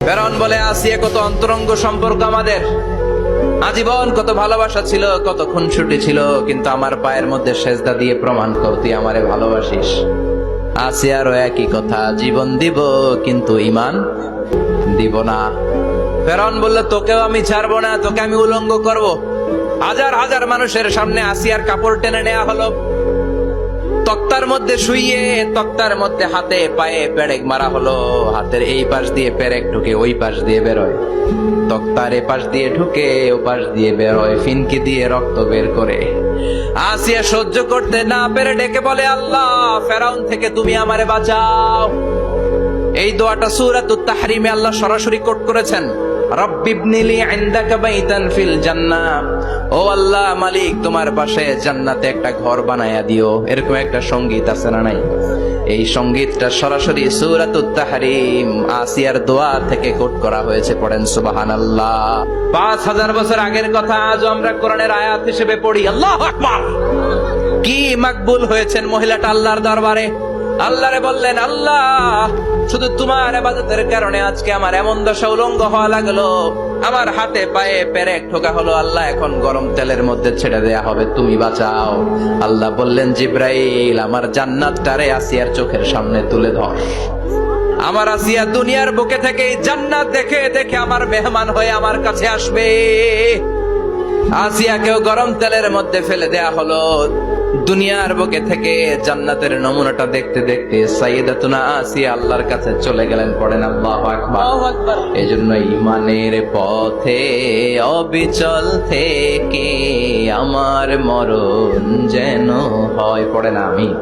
ফেরাউন বলে, আসিয়া কত অন্তরঙ্গ সম্পর্ক আমাদের, আজীবন কত ভালোবাসা ছিল, কত খুনসুটি ছিল, কিন্তু আমার পায়ের মধ্যে সেজদা দিয়ে প্রমাণ কর তুই আমারে ভালোবাসিস। আসিয়ারও একই কথা, জীবন দিব কিন্তু ঈমান দিব না। ফেরাউন বলল, তোকেও আমি ছাড়বো না, তোকে আমি উলঙ্গ করব। হাজার হাজার মানুষের সামনে আসিয়ার কাপড় টেনে নেওয়া হলো, তক্তার মধ্যে শুইয়ে তক্তার মধ্যে হাতে পায়ে পেরেক মারা হলো। হাতের এই পাশ দিয়ে পেরেক ঢুকে ওই পাশ দিয়ে বেরোয়, তক্তার এ পাশ দিয়ে ঢুকে ও পাশ দিয়ে বেরোয়, ফিনকি দিয়ে রক্ত বের করে। আসিয়া সহ্য করতে না পেরে ডেকে বলে, আল্লাহ, ফেরাউন থেকে তুমি আমারে বাঁচাও। এই দোয়াটা সূরাতুত তাহরিমে আল্লাহ সরাসরি কোট করেছেন, রব্বিবনিলি ইনদাকা বাইতান ফিল জান্নাহ। ও আল্লাহ মালিক, তোমার পাশে জান্নাতে একটা ঘর বানায়া দিও। এরকম একটা সঙ্গীত আছে না নাই? এই সঙ্গীতটা সরাসরি সূরাতুত তাহরিম আসিয়ার দোয়া থেকে কোট করা হয়েছে। পড়েন সুবহানাল্লাহ। 5000 বছর আগের কথা আজও আমরা কোরআনের আয়াত হিসেবে পড়ি। আল্লাহু আকবার। কি মাকবুল হয়েছেন মহিলাটা আল্লাহর দরবারে। আল্লাহরে বললেন, আল্লাহ, শুধু তোমার ইবাদতের কারণে আজকে আমার এমন দশা উলঙ্গ হওয়া লাগলো, আমার হাতে পায়ে পেরেক ঠোকা হলো। আল্লাহ, এখন গরম তেলের মধ্যে ছেড়ে দেয়া হবে, তুমি বাঁচাও। আল্লাহ বললেন, জিব্রাইল, আমার জান্নাতটারে আসিয়ার চোখের সামনে তুলে ধর। আমার আসিয়া দুনিয়ার বুকে থেকে জান্নাত দেখে দেখে আমার মেহমান হয়ে আমার কাছে আসবে। আসিয়াকেও গরম তেলের মধ্যে ফেলে দেয়া হলো। দুনিয়ার বুকে থেকে জান্নাতের নমুনাটা দেখতে দেখতে সাইয়েদাতুনা আসিয়া আল্লাহর কাছে চলে গেলেন। পড়েন আল্লাহু আকবার। এজন্য ঈমানের পথে অবিচল থেকে আমার মরণ যেন হয়। পড়েন আমিন।